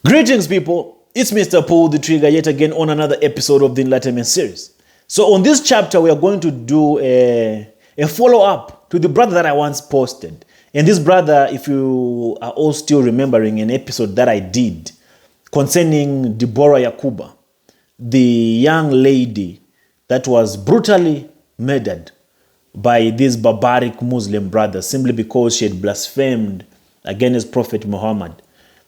Greetings, people. It's Mr. Paul the Trigger yet again on another episode of the Enlightenment series. So on this chapter, we are going to do a follow-up to the brother that I once posted. And this brother, if you are all still remembering an episode that I did concerning Deborah Yakuba, the young lady that was brutally murdered by these barbaric Muslim brothers simply because she had blasphemed against Prophet Muhammad.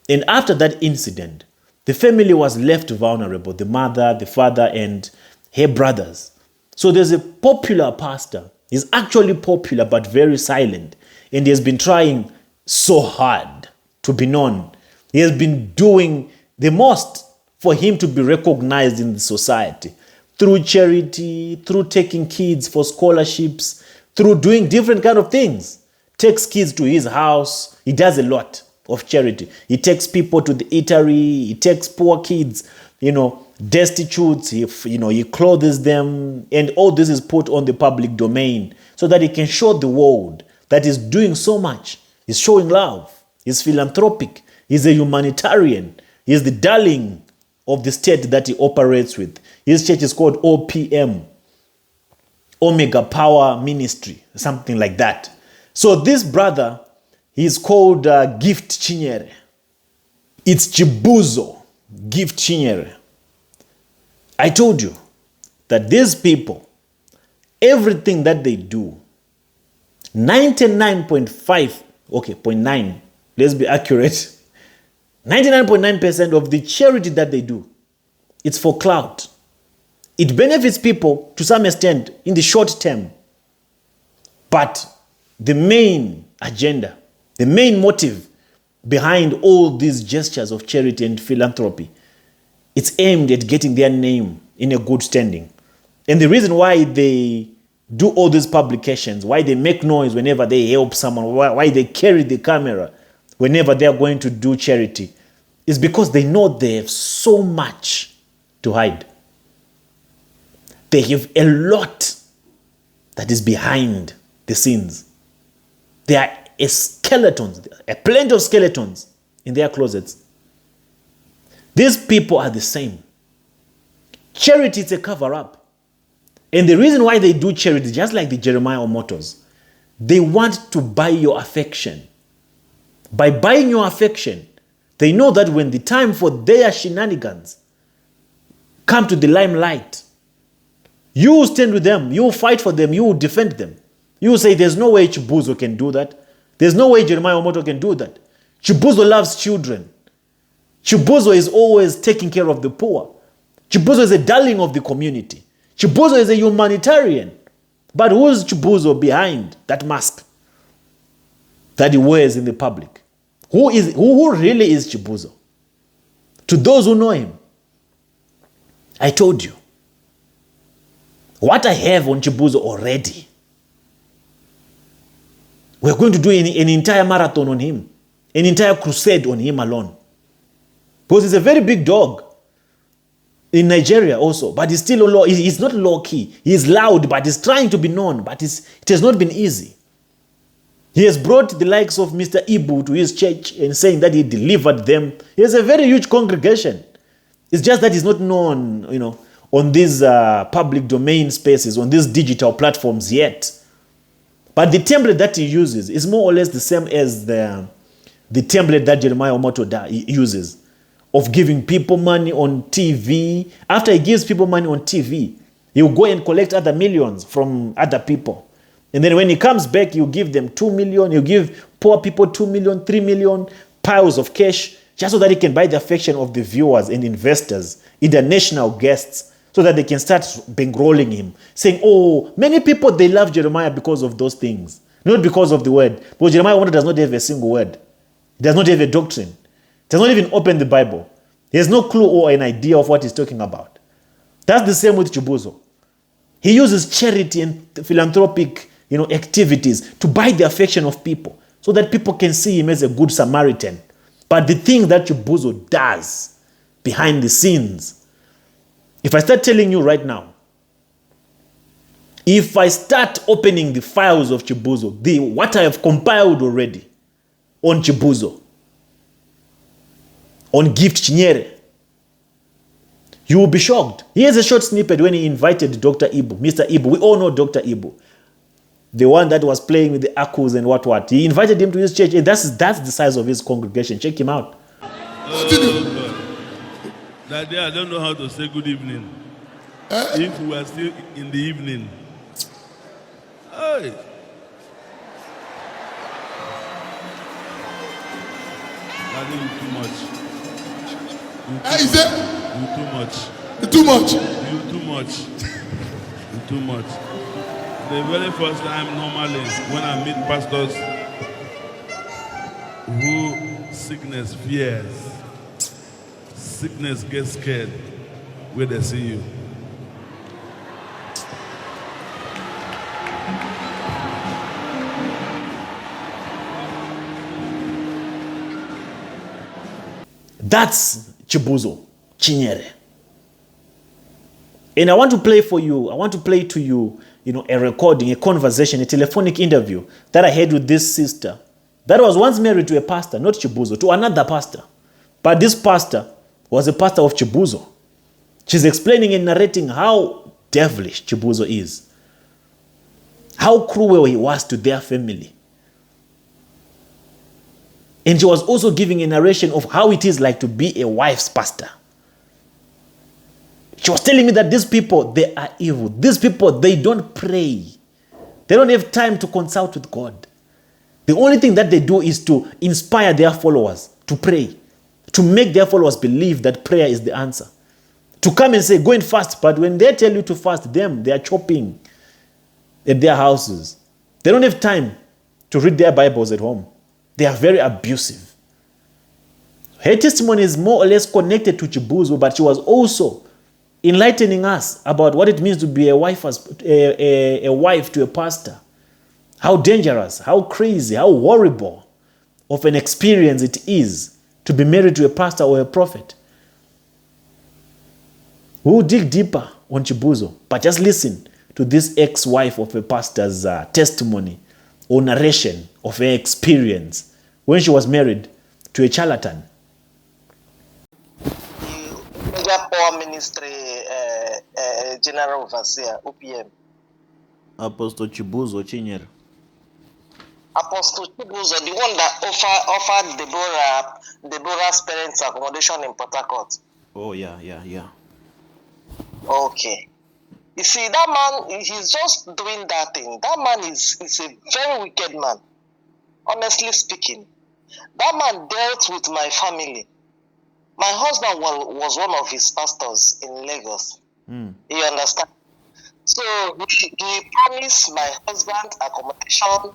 And after that incident, the family was left vulnerable, the mother, the father, and her brothers. So there's a popular pastor. He's actually popular, but very silent. And he has been trying so hard to be known. He has been doing the most for him to be recognized in the society. Through charity, through taking kids for scholarships, through doing different kind of things. Takes kids to his house. He does a lot of charity. He takes people to the eatery. He takes poor kids, destitute. He clothes them, and all this is put on the public domain so that he can show the world that he's doing so much. He's showing love. He's philanthropic. He's a humanitarian. He's the darling of the state that he operates with. His church is called OPM, Omega Power Ministry, something like that. So this brother, he's called Gift Chinyere. It's Chibuzor, Gift Chinyere. I told you that these people, everything that they do, 0.9, let's be accurate, 99.9% of the charity that they do, it's for clout. It benefits people to some extent in the short term. But the main agenda, the main motive behind all these gestures of charity and philanthropy, it's aimed at getting their name in a good standing. And the reason why they do all these publications, why they make noise whenever they help someone, why they carry the camera whenever they are going to do charity, is because they know they have so much to hide. They have a lot that is behind the scenes. There are skeletons, plenty of skeletons in their closets. These people are the same. Charity is a cover-up. And the reason why they do charity, just like the Jeremiah Omotos, they want to buy your affection. By buying your affection, they know that when the time for their shenanigans come to the limelight, you will stand with them, you will fight for them, you will defend them. You will say, there's no way Chibuzor can do that. There's no way Jeremiah Omoto can do that. Chibuzor loves children. Chibuzor is always taking care of the poor. Chibuzor is a darling of the community. Chibuzor is a humanitarian. But who is Chibuzor behind that mask that he wears in the public? Who really is Chibuzor? To those who know him, I told you what I have on Chibuzor already. We're going to do an entire marathon on him, an entire crusade on him alone. Because he's a very big dog in Nigeria also, but he's still low. He's not low-key. He's loud, but he's trying to be known, but it has not been easy. He has brought the likes of Mr. Ibu to his church and saying that he delivered them. He has a very huge congregation. It's just that he's not known, on these public domain spaces, on these digital platforms yet. But the template that he uses is more or less the same as the template that Jeremiah Omoto uses of giving people money on TV. After he gives people money on TV, he'll go and collect other millions from other people. And then when he comes back, he'll give them 2 million. He'll give poor people 2 million, 3 million, piles of cash, just so that he can buy the affection of the viewers and investors, international guests, so that they can start bankrolling him, saying, oh, many people, they love Jeremiah because of those things, not because of the word. Because Jeremiah does not have a single word. He does not have a doctrine. He does not even open the Bible. He has no clue or an idea of what he's talking about. That's the same with Chibuzor. He uses charity and philanthropic activities to buy the affection of people so that people can see him as a good Samaritan. But the thing that Chibuzor does behind the scenes, if I start telling you right now, if I start opening the files of Chibuzor, what I have compiled already on Chibuzor, on Gift Chinyere. You will be shocked. Here's a short snippet when he invited Dr. Ibu, Mr. Ibu. We all know Dr. Ibu, the one that was playing with the akkus and what. He invited him to his church. That's the size of his congregation. Check him out. That day I don't know how to say good evening. If we were still in the evening. Hey. I think you too much. You too much. Too much. You too much. You too much. The very first time normally when I meet pastors who sickness fears, sickness gets scared when they see you. That's Chibuzor Chinyere. And I want to play for you, to you, a recording, a conversation, a telephonic interview that I had with this sister that was once married to a pastor, not Chibuzor, to another pastor. But this pastor was a pastor of Chibuzor. She's explaining and narrating how devilish Chibuzor is, how cruel he was to their family. And she was also giving a narration of how it is like to be a wife's pastor. She was telling me that these people, they are evil. These people, they don't pray. They don't have time to consult with God. The only thing that they do is to inspire their followers to pray, to make their followers believe that prayer is the answer. To come and say, go and fast, but when they tell you to fast, they are chopping at their houses. They don't have time to read their Bibles at home. They are very abusive. Her testimony is more or less connected to Chibuzor, but she was also enlightening us about what it means to be a wife to a pastor. How dangerous, how crazy, how horrible of an experience it is to be married to a pastor or a prophet. We'll dig deeper on Chibuzor, but just listen to this ex-wife of a pastor's testimony or narration of her experience when she was married to a charlatan. Power Ministry General Overseer, OPM. Apostle Chibuzor Chinyere. Apostle Chibuzor, the one that offered Deborah's parents accommodation in Port Harcourt. Oh, yeah. Okay. You see, that man, he's just doing that thing. That man is a very wicked man. Honestly speaking. That man dealt with my family. My husband was one of his pastors in Lagos. You understand? So he promised my husband accommodation,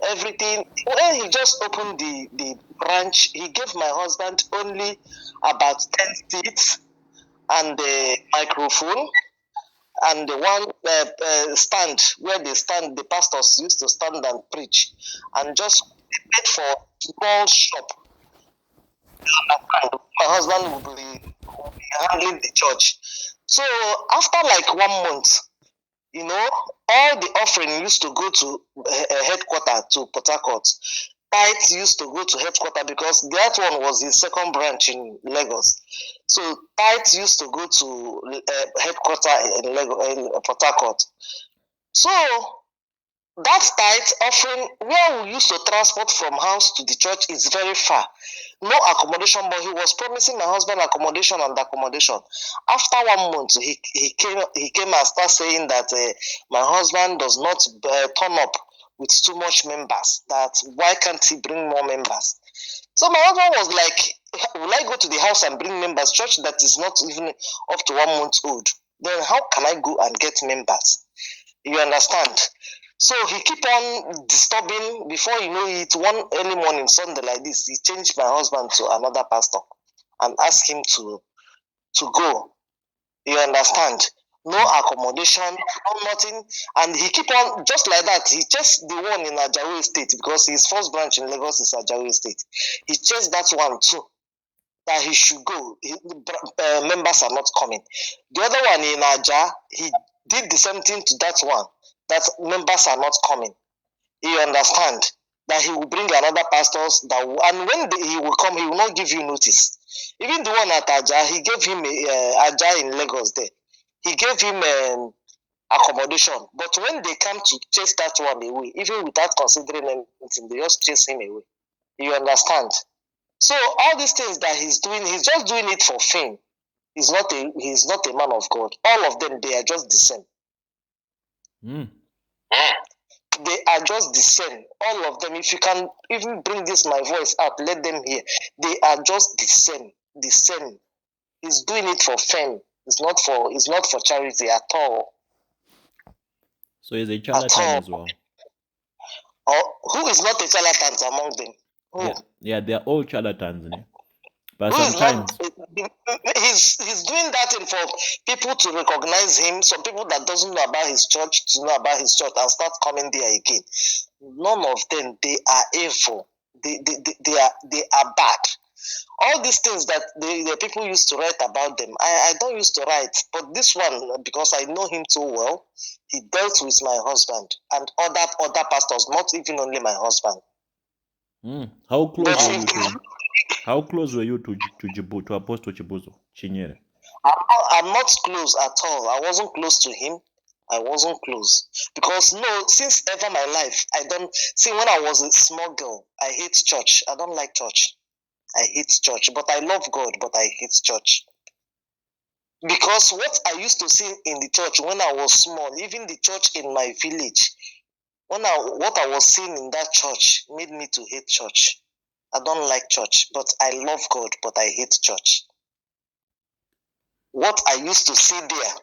everything. When he just opened the branch, he gave my husband only about 10 seats and the microphone and the one stand where the pastors used to stand and preach, and just paid for a small shop. My husband will be handling the church. So after like 1 month, all the offering used to go to headquarters to Port Harcourt. Tithes used to go to headquarters because that one was his second branch in Lagos. So tithes used to go to headquarters in Port Harcourt. So that tithe offering, where we used to transport from house to the church, is very far. No accommodation, but he was promising my husband accommodation and accommodation. After 1 month, he came and started saying that my husband does not turn up with too much members. That why can't he bring more members? So my husband was like, will I go to the house and bring members? Church that is not even up to 1 month old. Then how can I go and get members? You understand? So he keep on disturbing. Before you know it, one early morning, Sunday like this, he changed my husband to another pastor and asked him to go. You understand? No accommodation, no nothing. And he keep on, just like that, he chased the one in Ajawi State because his first branch in Lagos is Ajawi State. He chased that one too, that he should go. Members are not coming. The other one in Aja, he did the same thing to that one, that members are not coming. You understand? That he will bring another pastors, and when he will come, he will not give you notice. Even the one at Aja, he gave him Aja in Lagos there. He gave him accommodation. But when they come to chase that one away, even without considering anything, they just chase him away. You understand? So all these things that he's doing, he's just doing it for fame. He's not a man of God. All of them, they are just the same. They are just the same. All of them. If you can even bring this my voice out, let them hear. They are just the same. The same. He's doing it for fame. It's not for charity at all. So he's a charlatan as well. Who is not a charlatan among them? Who? Yeah, they're all charlatans. But Who sometimes he's doing that thing for people to recognize him. Some people that doesn't know about his church to know about his church and start coming there again. None of them, they are evil. They are bad. All these things that the people used to write about them, I don't used to write. But this one, because I know him too well, he dealt with my husband and other pastors, not even only my husband. How close were you to Apostle Chibuzor Chinyere? I'm not close at all. I wasn't close to him. I wasn't close because since ever my life, I don't see. When I was a small girl, I hate church. I don't like church. I hate church, but I love God. But I hate church because what I used to see in the church when I was small, even the church in my village, what I was seeing in that church made me to hate church. I don't like church, but I love God, but I hate church. What I used to see there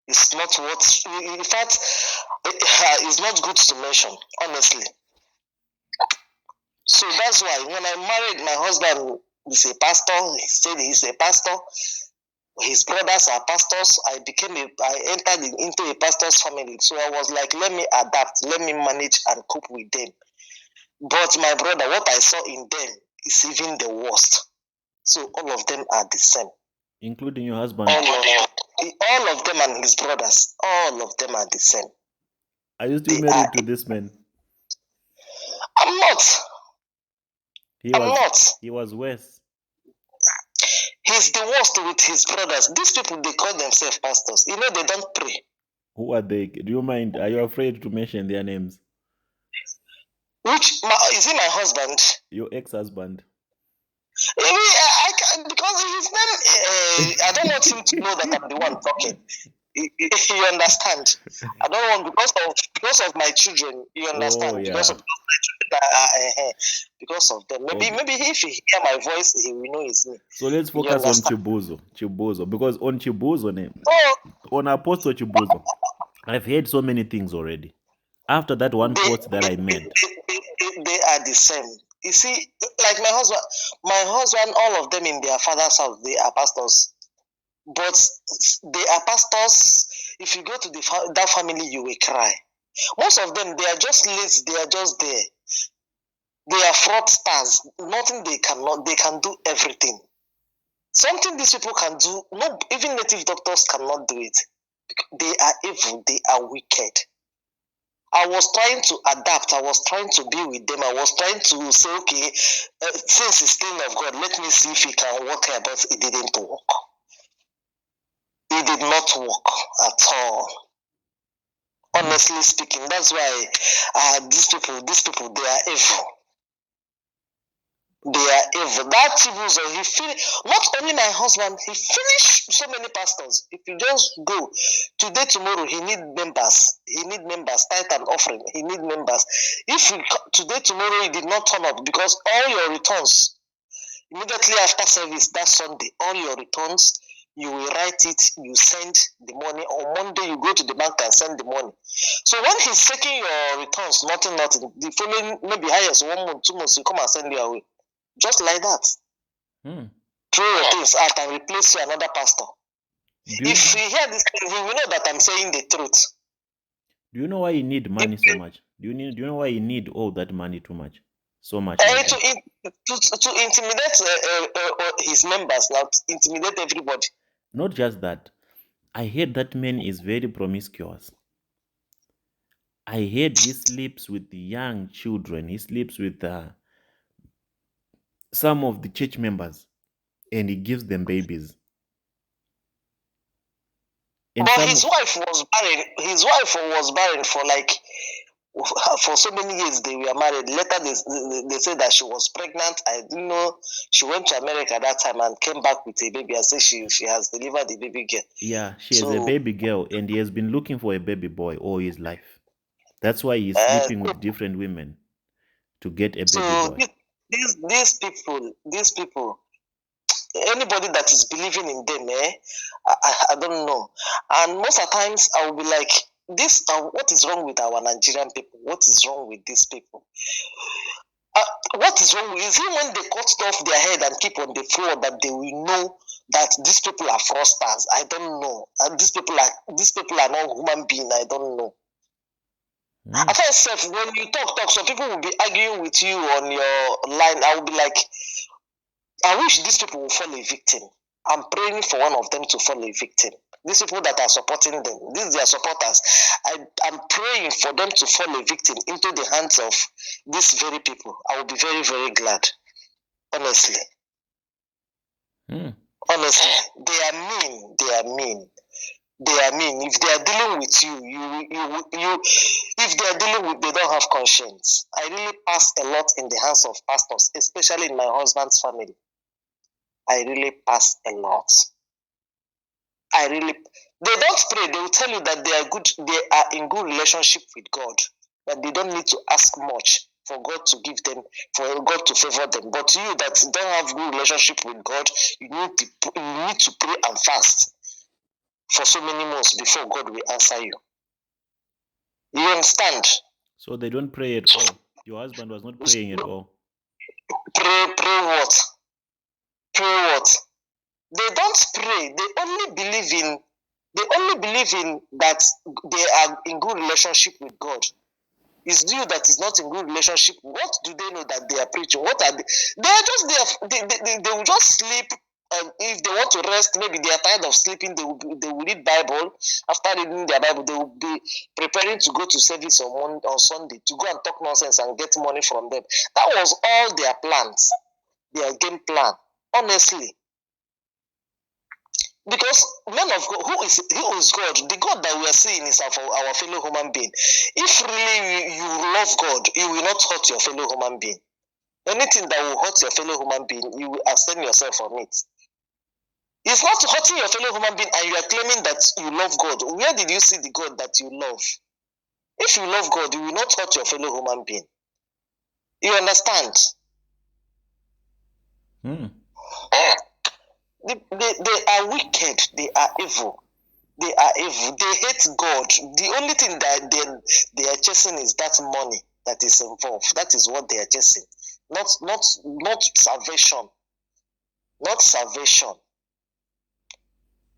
is not what, in fact, it's not good to mention, honestly. So that's why when I married, my husband is a pastor. He said he's a pastor. His brothers are pastors. I entered into a pastor's family. So I was like, let me adapt, let me manage and cope with them. But my brother, what I saw in them is even the worst. So all of them are the same. Including your husband? All of them and his brothers, all of them are the same. Are you still married to this man? I'm not. He was worse. He's the worst with his brothers. These people, they call themselves pastors. They don't pray. Who are they? Do you mind? Are you afraid to mention their names? Is he my husband? Your ex-husband. Because his name, I don't want him to know that I'm the one talking. You understand? I don't want because of my children. You understand? Because of my children, because of them. Maybe if he hear my voice, he will know his name. So let's focus on Chibuzor, because on Chibuzor name, on Apostle Chibuzor, I've heard so many things already. After that one post that I made, they are the same. You see, like my husband, all of them in their father's house, they are pastors. But they are pastors. If you go to that family, you will cry. Most of them, they are just lazy. They are just there. They are fraudsters. Nothing they cannot. They can do everything. Something these people can do. No, even native doctors cannot do it. They are evil. They are wicked. I was trying to adapt. I was trying to be with them. I was trying to say, okay, since it's thing of God, let me see if he can work here, but it didn't work. It did not work at all. Honestly speaking, that's why these people, they are evil. They are evil. That Chibuzor, not only my husband, he finished so many pastors. If you just go today, tomorrow, he need members. Tithe and offering. He need members. If today, tomorrow, he did not turn up because all your returns, immediately after service, that Sunday, all your returns, you will write it, you send the money. On Monday, you go to the bank and send the money. So when he's taking your returns, nothing, the following, maybe highest 1 month, 2 months, you come and send it away. Just like that. Throw your things out and replace you another pastor. If you hear this thing, you will know that I'm saying the truth. Do you know why you need money so much? Do you know why you need all that money too much? So much. To intimidate his members, now intimidate everybody. Not just that. I heard that man is very promiscuous. I heard he sleeps with the young children. He sleeps with some of the church members. and he gives them babies. And But some his wife was barren. His wife was barren for like for so many years. They were married. Later, they said that she was pregnant. I didn't know. She went to America that time and came back with a baby. I said she has delivered a baby girl. yeah, she has a baby girl, and he has been looking for a baby boy all his life. That's why he's sleeping with different women to get a baby boy. These people, anybody that is believing in them, I don't know. And most of the times, I will be like, this. What is wrong with our Nigerian people? What is wrong with these people? What is wrong with? Is it when they cut off their head and keep on the floor that they will know that these people are fraudsters? I don't know. And these people are not human beings. I don't know. At first, when you talk, some people will be arguing with you on your line. I will be like, I wish these people will fall a victim. I'm praying for one of them to fall a victim. These people that are supporting them, these are supporters. I'm praying for them to fall a victim into the hands of these very people. I will be very, very glad. Honestly. Honestly, they are mean. They are mean. They are mean. If they are dealing with you, if they are dealing with, they don't have conscience. I really pass a lot in the hands of pastors, especially in my husband's family. I really pass a lot. They don't pray. They will tell you that they are in good relationship with God, that they don't need to ask much for God to give them, for God to favor them. But you that don't have good relationship with God, you need to pray and fast for so many months before God will answer you. You understand? So they don't pray at all. Your husband was not praying at all. Pray what? Pray what? They don't pray. They only believe in that they are in good relationship with God. It's you that is not in good relationship. What do they know that they are preaching? What are they? They are just there. They will just sleep. If they want to rest, maybe they are tired of sleeping. They will read Bible. After reading their Bible, they will be preparing to go to service on Sunday to go and talk nonsense and get money from them. That was all their plans, their game plan. Honestly. Because men of God, who is God? The God that we are seeing is our fellow human being. If really you love God, you will not hurt your fellow human being. Anything that will hurt your fellow human being, you will abstain yourself from it. It's not hurting your fellow human being and you are claiming that you love God. Where did you see the God that you love? If you love God, you will not hurt your fellow human being. You understand? They are wicked. They are evil. They are evil. They hate God. The only thing that they are chasing is that money that is involved. That is what they are chasing. Not salvation. Not salvation.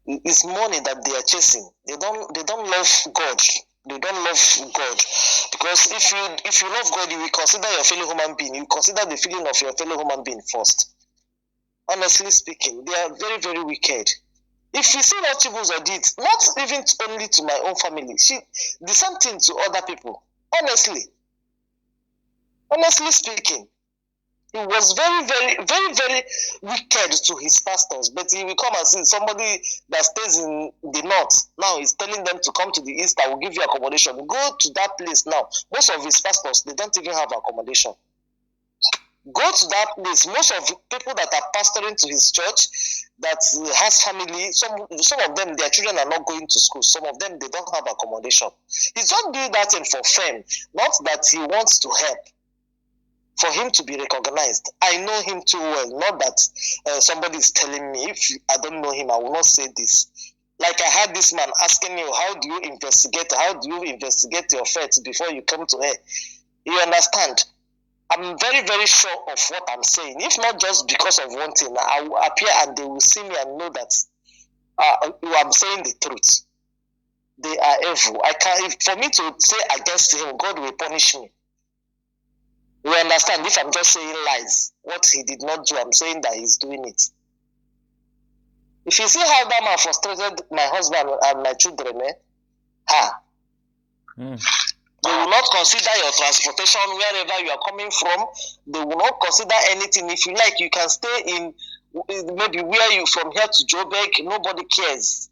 It's money that they are chasing. They don't love God. They don't love God. Because if you love God, you will consider your fellow human being. You consider the feeling of your fellow human being first. Honestly speaking, they are very, very wicked. If you see what Chibuzor did, not even only to my own family, she did something to other people. Honestly speaking, he was very, very, very, very wicked to his pastors. But he will come and see somebody that stays in the north. Now he's telling them to come to the east. I will give you accommodation. Go to that place now. Most of his pastors, they don't even have accommodation. Go to that place. Most of the people that are pastoring to his church, that has family, some of them, their children are not going to school. Some of them, they don't have accommodation. He's just doing that thing for fame, not that he wants to help, for him to be recognized. I know him too well. Not that somebody is telling me. If I don't know him, I will not say this. Like I had this man asking you, how do you investigate your faith before you come to her? You understand? I'm very, very sure of what I'm saying. If not just because of one thing, I will appear and they will see me and know that I'm saying the truth. They are evil. For me to say against him, God will punish me. You understand? If I'm just saying lies, what he did not do, I'm saying that he's doing it. If you see how that man frustrated my husband and my children, They will not consider your transportation wherever you are coming from. They will not consider anything. If you like, you can stay in maybe where you from here to Joburg, nobody cares.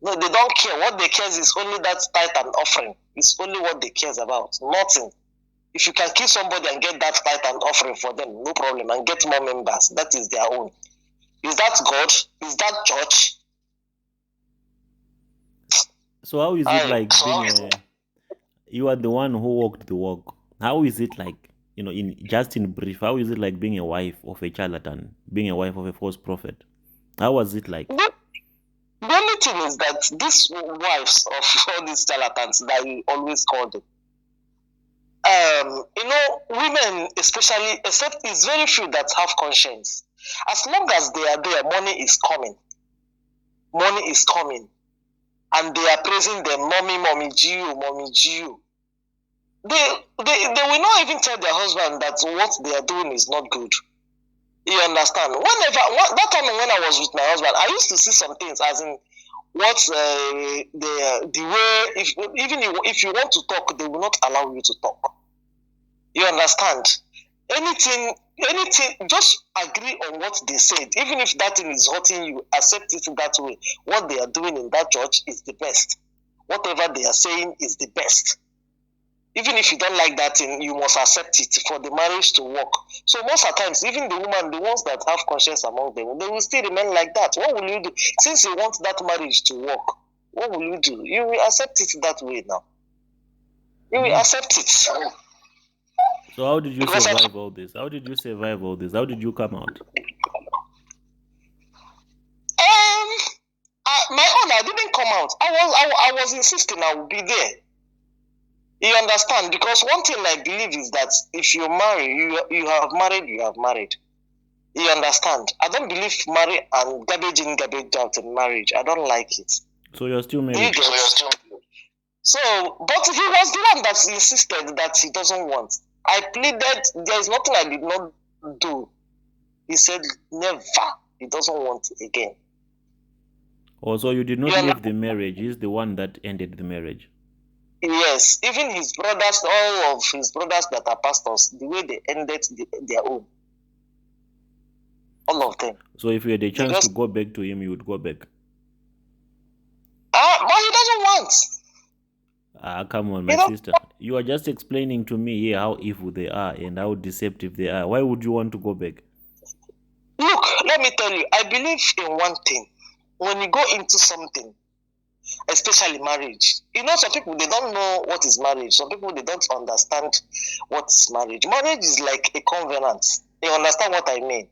No, they don't care. What they cares is only that tithe and offering. It's only what they cares about. Nothing. If you can kill somebody and get that tithe and offering for them, no problem, and get more members, that is their own. Is that God? Is that church? So how is it like being you are the one who walked the walk? How is it like, in brief, how is it like being a wife of a charlatan, being a wife of a false prophet? How was it like? The only thing is that these wives of all these charlatans that you always call them, women especially, except it's very few that have conscience. As long as they are there, money is coming. Money is coming. And they are praising them, mommy, Gio. They will not even tell their husband that what they are doing is not good. You understand? That time when I was with my husband, I used to see some things as in what the way, if you want to talk, they will not allow you to talk. You understand? Anything, just agree on what they said. Even if that thing is hurting you, accept it that way. What they are doing in that church is the best. Whatever they are saying is the best. Even if you don't like that thing, you must accept it for the marriage to work. So most of the times, even the women, the ones that have conscience among them, they will still remain like that. What will you do? Since you want that marriage to work, what will you do? You will accept it that way now. You will accept it. So how did you survive all this? How did you survive all this? How did you come out? My own, I didn't come out. I was insisting I would be there. You understand? Because one thing I believe is that if you marry, you have married, you have married. You understand? I don't believe marry and garbage in, garbage out in marriage. I don't like it. So you're still married? So, but he was the one that insisted that he doesn't want. I pleaded, there is nothing I did not do. He said, never. He doesn't want it again. Oh, so you did not leave the marriage. He's the one that ended the marriage. Yes. Even his brothers, all of his brothers that are pastors, the way they ended their own. All of them. So if you had a chance to go back to him, you would go back? But he doesn't want. Come on, my sister. You are just explaining to me here how evil they are and how deceptive they are. Why would you want to go back? Look, let me tell you, I believe in one thing. When you go into something, especially marriage, some people, they don't know what is marriage. Some people, they don't understand what is marriage. Marriage is like a covenant. You understand what I mean?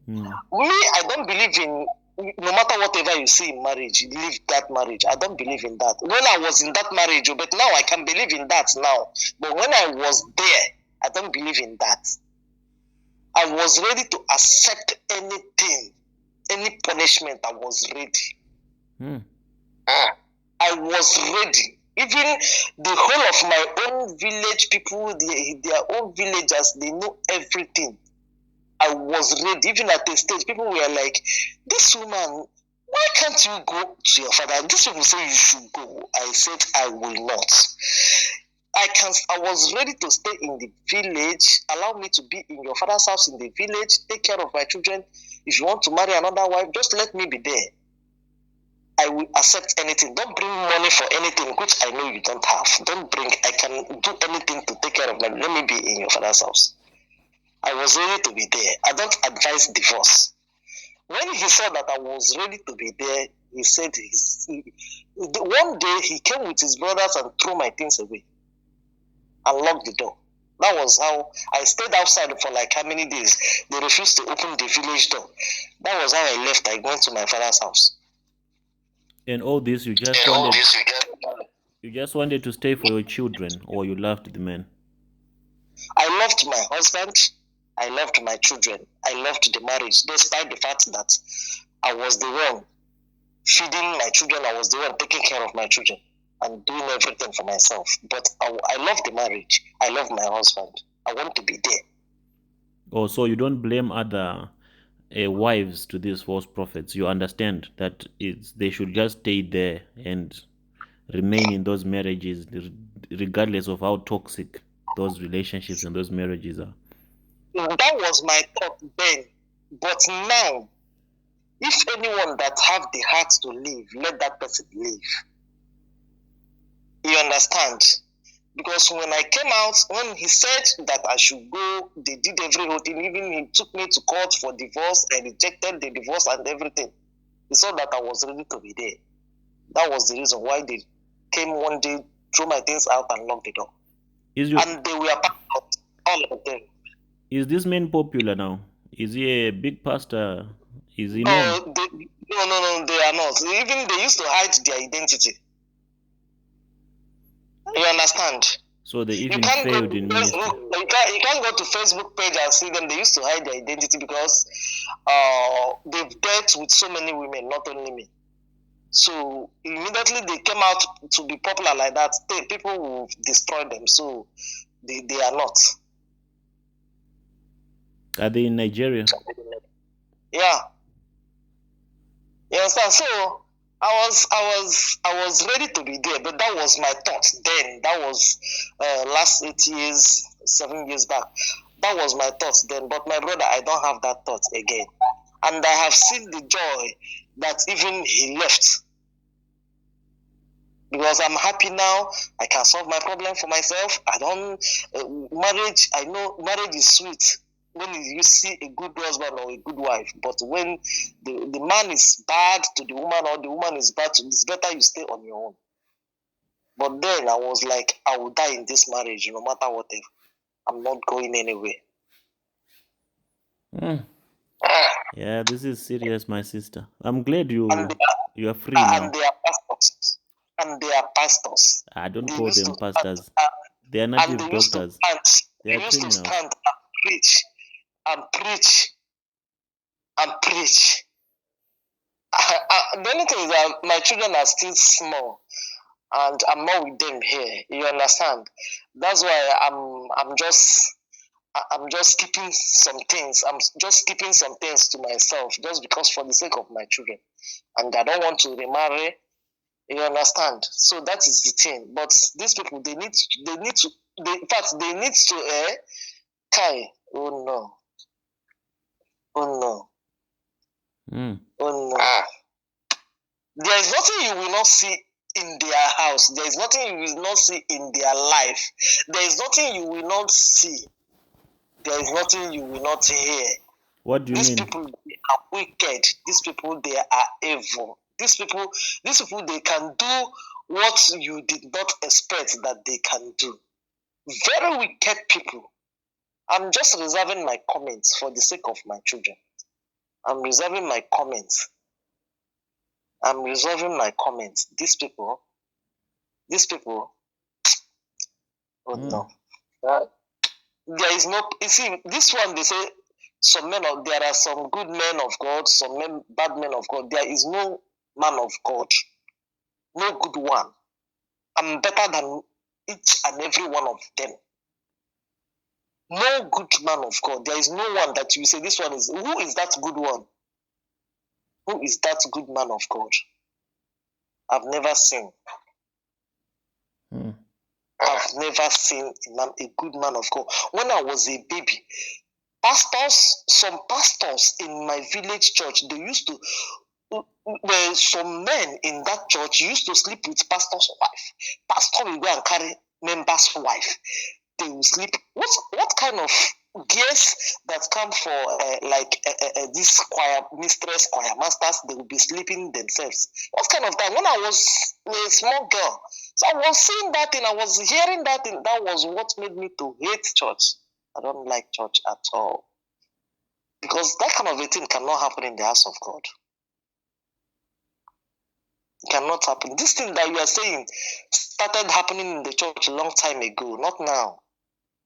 Me, I don't believe in, no matter whatever you see in marriage, you leave that marriage. I don't believe in that. When I was in that marriage, but now I can believe in that now. But when I was there, I don't believe in that. I was ready to accept anything, any punishment. I was ready. I was ready. Even the whole of my own village people, their own villagers, they know everything. I was ready. Even at the stage, people were like, this woman, why can't you go to your father? These people say you should go. I said, I will not. I was ready to stay in the village. Allow me to be in your father's house in the village, take care of my children. If you want to marry another wife, just let me be there. I will accept anything. Don't bring money for anything which I know you don't have. Don't bring, I can do anything to take care of them. Let me be in your father's house. I was ready to be there. I don't advise divorce. When he saw that I was ready to be there, he said, one day he came with his brothers and threw my things away and locked the door. That was how I stayed outside for like how many days. They refused to open the village door. That was how I left. I went to my father's house. And all this, you just wanted to stay for your children, or you loved the man? I loved my husband. I loved my children. I loved the marriage, despite the fact that I was the one feeding my children. I was the one taking care of my children and doing everything for myself. But I love the marriage. I love my husband. I want to be there. Oh, so you don't blame other wives to these false prophets. You understand that they should just stay there and remain in those marriages, regardless of how toxic those relationships and those marriages are. That was my thought then. But now, if anyone that have the heart to live, let that person live. You understand? Because when I came out, when he said that I should go, they did every routine. Even he took me to court for divorce. I rejected the divorce and everything. He saw that I was ready to be there. That was the reason why they came one day, threw my things out and locked the door. And they were pastors, all of them. Is this man popular now? Is he a big pastor? Is he known? No, they are not. Even they used to hide their identity. You understand? So they even failed in ministry. You can't go to Facebook page and see them. They used to hide their identity because they've dealt with so many women, not only me. So immediately they came out to be popular like that, people will destroy them. So they are not. Are they in Nigeria? Yeah. You understand? So I was ready to be there, but that was my thought then. That was last 8 years, 7 years back. That was my thoughts then. But my brother, I don't have that thought again. And I have seen the joy that even he left. Because I'm happy now, I can solve my problem for myself. I don't marriage. I know marriage is sweet when you see a good husband or a good wife. But when the man is bad to the woman or the woman is bad to, it's better you stay on your own. But then I was like, I will die in this marriage, no matter what. I'm not going anywhere. Yeah, this is serious, my sister. I'm glad you are free now. And they are pastors. And they are pastors. I don't call them pastors. They are native doctors. They used to stand and preach and preach and preach. The only thing is that my children are still small and I'm not with them here. You understand? That's why I'm just keeping some things. I'm just keeping some things to myself just because for the sake of my children. And I don't want to remarry. You understand? So that is the thing. But these people, they need to, Kai, oh no. Oh no. There is nothing you will not see in their house. There is nothing you will not see in their life. There is nothing you will not see. There is nothing you will not hear. What do you mean? These people, they are wicked. These people, they are evil. These people, they can do what you did not expect that they can do. Very wicked people. I'm just reserving my comments for the sake of my children. I'm reserving my comments. These people, oh no. There is no, you see, this one, they say, there are some good men of God, some bad men of God. There is no man of God, no good one. I'm better than each and every one of them. No good man of God. There is no one that you say this one is. Who is that good one? Who is that good man of God? I've never seen. I've never seen a good man of God. When I was a baby, some pastors in my village church, they used to, some men in that church used to sleep with pastor's wife. Pastor will go and carry member's wife. They will sleep. What kind of guests that come for this choir mistress, choir masters? They will be sleeping themselves. What kind of time? When I was a small girl, so I was seeing that thing. I was hearing that thing. That was what made me to hate church. I don't like church at all because that kind of a thing cannot happen in the house of God. It cannot happen. This thing that you are saying started happening in the church a long time ago, not now.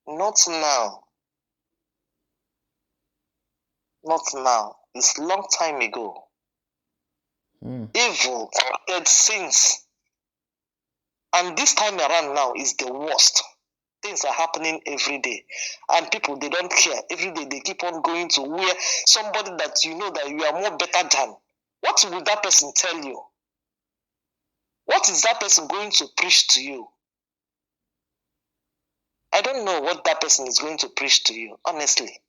Not now. Not now. It's a long time ago. Evil started since. And this time around now is the worst. Things are happening every day. And people, they don't care. Every day they keep on going to where somebody that you know that you are more better than. What will that person tell you? What is that person going to preach to you? I don't know what that person is going to preach to you, honestly.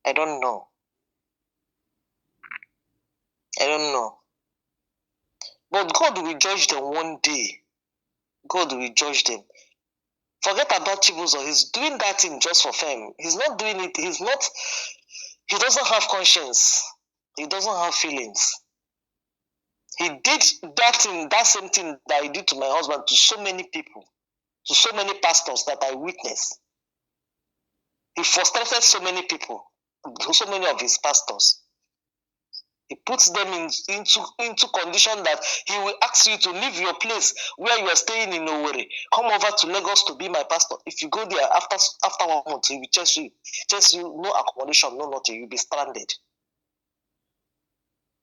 I don't know. I don't know. But God will judge them one day. God will judge them. Forget about Chibuzor. He's doing that thing just for fame. He's not doing it. He doesn't have conscience. He doesn't have feelings. He did that same thing that he did to my husband to so many people, to so many pastors that I witnessed. He frustrated so many people, so many of his pastors. He puts them into condition that he will ask you to leave your place where you are staying in Owerri, come over to Lagos to be my pastor. If you go there after 1 month, he will chase you, no accommodation, no nothing, you'll be stranded.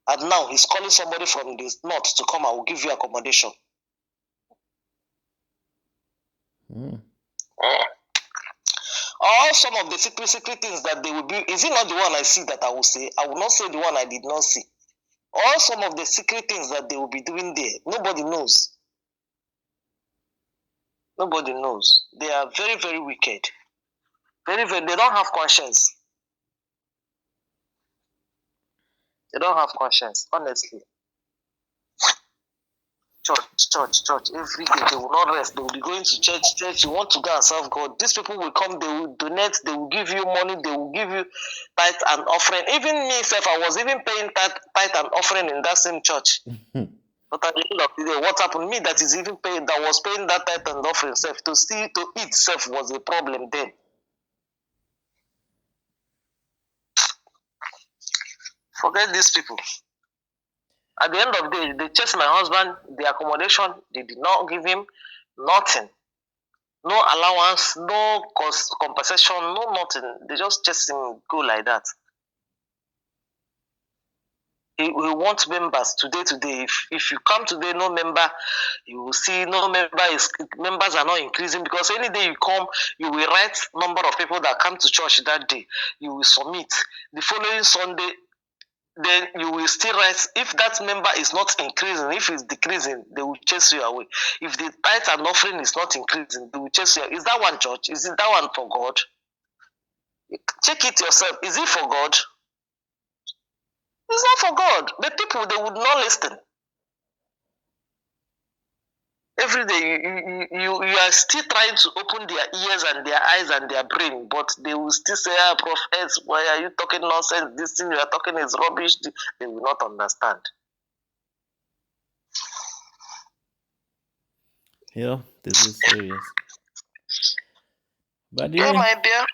And now he's calling somebody from the north to come, I will give you accommodation. Or some of the secret things that they will be, is it not the one I see that I will say? I will not say the one I did not see. Or some of the secret things that they will be doing there, nobody knows. Nobody knows. They are very, very wicked. Very, very, they don't have conscience. They don't have conscience, honestly. Church. Every day they will not rest. They will be going to church. You want to go and serve God. These people will come, they will donate, they will give you money, they will give you tithe and offering. Even me, self, I was even paying tithe and offering in that same church. But at the end of the day, what happened? Me that is even paying, that was paying that tithe and offering self, to eat self was a problem then. Forget these people. At the end of the day, they chased my husband, the accommodation, they did not give him nothing. No allowance, no compensation, no nothing. They just chased him, go like that. He wants members today. If you come today, no member, you will see no members are not increasing, because any day you come, you will write number of people that come to church that day. You will submit. The following Sunday, then you will still write. If that member is not increasing, if it's decreasing, they will chase you away. If the tithe and offering is not increasing, they will chase you away. Is that one church? Is it that one for God? Check it yourself. Is it for God? It's not for God. The people, they would not listen. Every day you are still trying to open their ears and their eyes and their brain, but they will still say, prophets, why are you talking nonsense? This thing you are talking is rubbish. They will not understand. Yeah, this is serious. But Yeah, my dear.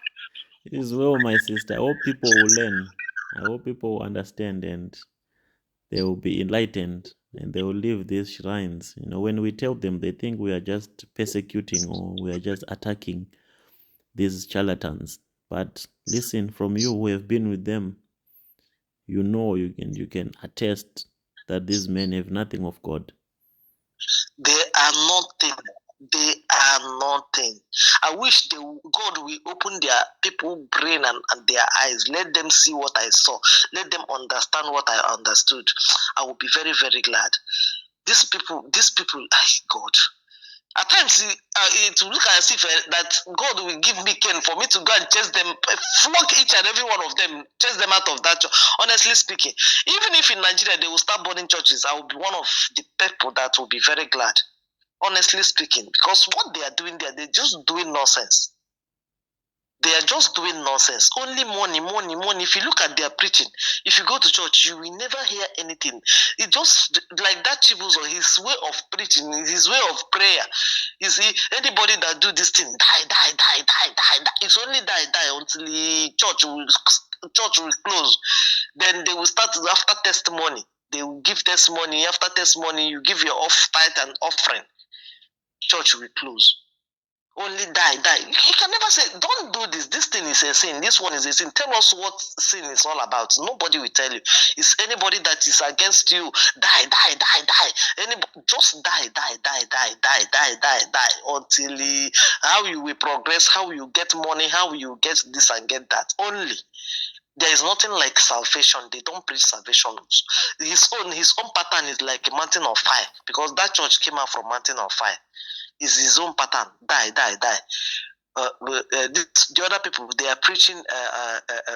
it is well, my sister. I hope people will learn. I hope people will understand and they will be enlightened and they will leave these shrines. When we tell them, they think we are just persecuting or we are just attacking these charlatans. But listen, from you who have been with them, you can attest that these men have nothing of God. They are nothing. They are nothing. I wish God will open their people brain and their eyes. Let them see what I saw. Let them understand what I understood. I will be very, very glad. These people, God. At times, it will look as if that God will give me cane for me to go and chase them, flog each and every one of them, chase them out of that church. Honestly speaking, even if in Nigeria they will start burning churches, I will be one of the people that will be very glad. Honestly speaking, because what they are doing there, they're just doing nonsense. They are just doing nonsense. Only money. If you look at their preaching, if you go to church, you will never hear anything. It just like that Chibuzor, his way of preaching, his way of prayer. You see, anybody that do this thing, die. It's only die until the church will close. Then they will start after testimony. They will give testimony. After testimony, you give your tithe and offering. Church will close. Only die. You can never say, don't do this. This thing is a sin. This one is a sin. Tell us what sin is all about. Nobody will tell you. It's anybody that is against you. Die. Just die until how you will progress, how you get money, how you get this and get that. Only. There is nothing like salvation. They don't preach salvation. His own pattern is like a mountain of fire, because that church came out from mountain of fire. Is his own pattern. Die. The other people, they are preaching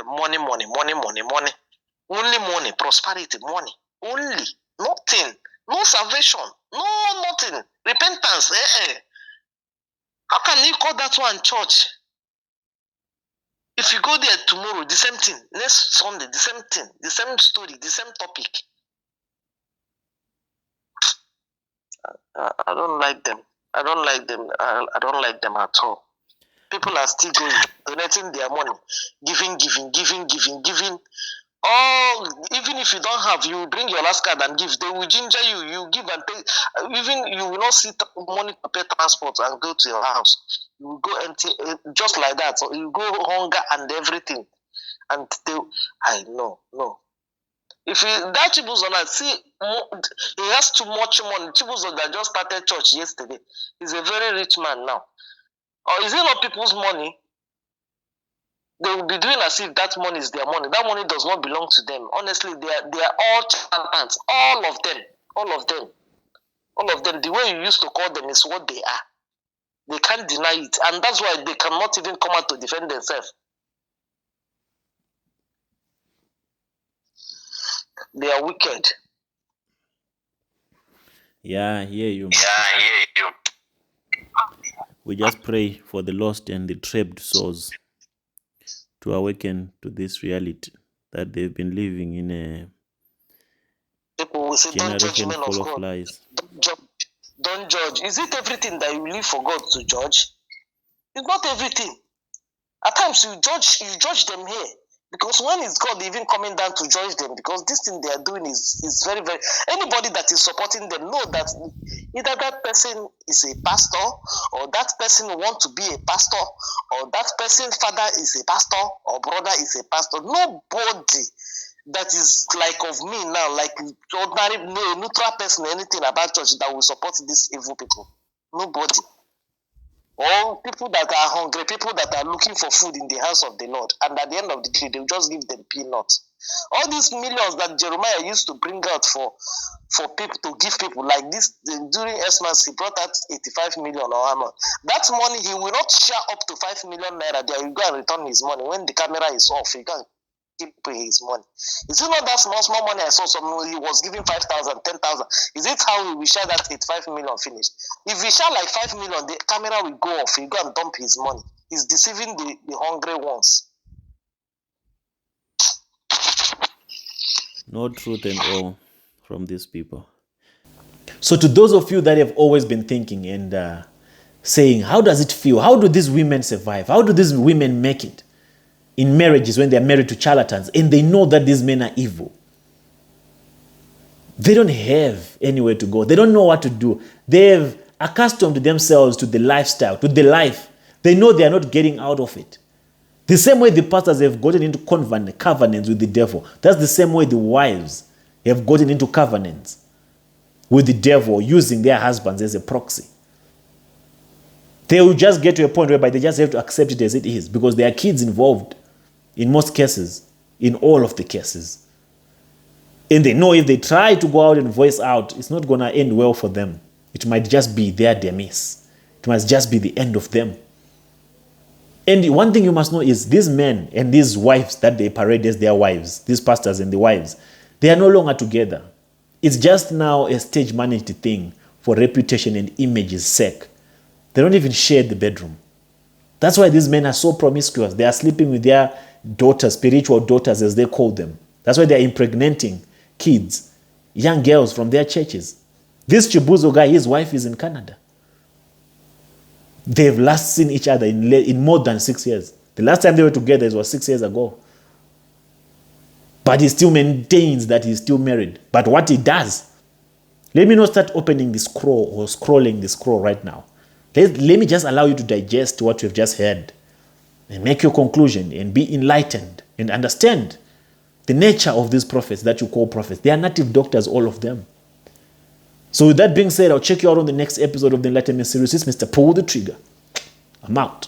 money. Only money, prosperity, money. only. Nothing. No salvation. No nothing. Repentance. How can you call that one church? If you go there tomorrow, the same thing. Next Sunday, the same thing. The same story, the same topic. I don't like them. I don't like them. I don't like them at all. People are still going, donating their money, giving. Oh, even if you don't have, you bring your last card and give. They will ginger you. You give and take. Even you will not see money to pay transport and go to your house. You will go empty, just like that. So you go hunger and everything. And I know, no. If that Chibuzor, see, he has too much money. Chibuzor that just started church yesterday. He's a very rich man now. Or is it not people's money? They will be doing as if that money is their money. That money does not belong to them. Honestly, they are all charlatans. All of them. The way you used to call them is what they are. They can't deny it. And that's why they cannot even come out to defend themselves. They are wicked. Yeah, I hear you. We just pray for the lost and the trapped souls to awaken to this reality that they've been living in a people will say, generation full of lies. Don't judge. Is it everything that you live for God to judge? It's not everything. At times you judge them here. Because when is God even coming down to judge them? Because this thing they are doing is very, very... Anybody that is supporting them know that either that person is a pastor, or that person wants to be a pastor, or that person's father is a pastor, or brother is a pastor. Nobody that is like of me now, like ordinary, neutral person, anything about church that will support these evil people. Nobody. All people that are hungry, people that are looking for food in the house of the Lord, and at the end of the day, they'll just give them peanuts. All these millions that Jeremiah used to bring out for people to give people, like this during Xmas, he brought out 85 million or how much. That money he will not share up to 5 million naira. There you go and return his money when the camera is off. He can keep his money. Is it not that small money? I saw someone he was giving 5,000, 10,000. Is it how he will share that 85 million finished? If he share like 5 million, the camera will go off. He go and dump his money. He's deceiving the hungry ones. No truth and all from these people. So to those of you that have always been thinking and saying, how does it feel? How do these women survive? How do these women make it in marriages when they're married to charlatans and they know that these men are evil? They don't have anywhere to go. They don't know what to do. They've accustomed themselves to the lifestyle, to the life. They know they are not getting out of it. The same way the pastors have gotten into covenants with the devil, that's the same way the wives have gotten into covenants with the devil, using their husbands as a proxy. They will just get to a point whereby they just have to accept it as it is, because there are kids involved in most cases, in all of the cases. And they know if they try to go out and voice out, it's not going to end well for them. It might just be their demise. It must just be the end of them. And one thing you must know is these men and these wives that they parade as their wives, these pastors and the wives, they are no longer together. It's just now a stage managed thing for reputation and image's sake. They don't even share the bedroom. That's why these men are so promiscuous. They are sleeping with their daughters, spiritual daughters as they call them. That's why they are impregnating kids, young girls from their churches. This Chibuzor guy, his wife is in Canada. They've last seen each other in more than 6 years. The last time they were together was 6 years ago. But he still maintains that he's still married. But what he does, let me not start opening the scroll or scrolling the scroll right now. Let me just allow you to digest what you've just heard and make your conclusion and be enlightened and understand the nature of these prophets that you call prophets. They are native doctors, all of them. So with that being said, I'll check you out on the next episode of the Enlightenment series. It's Mr. Pull the Trigger. I'm out.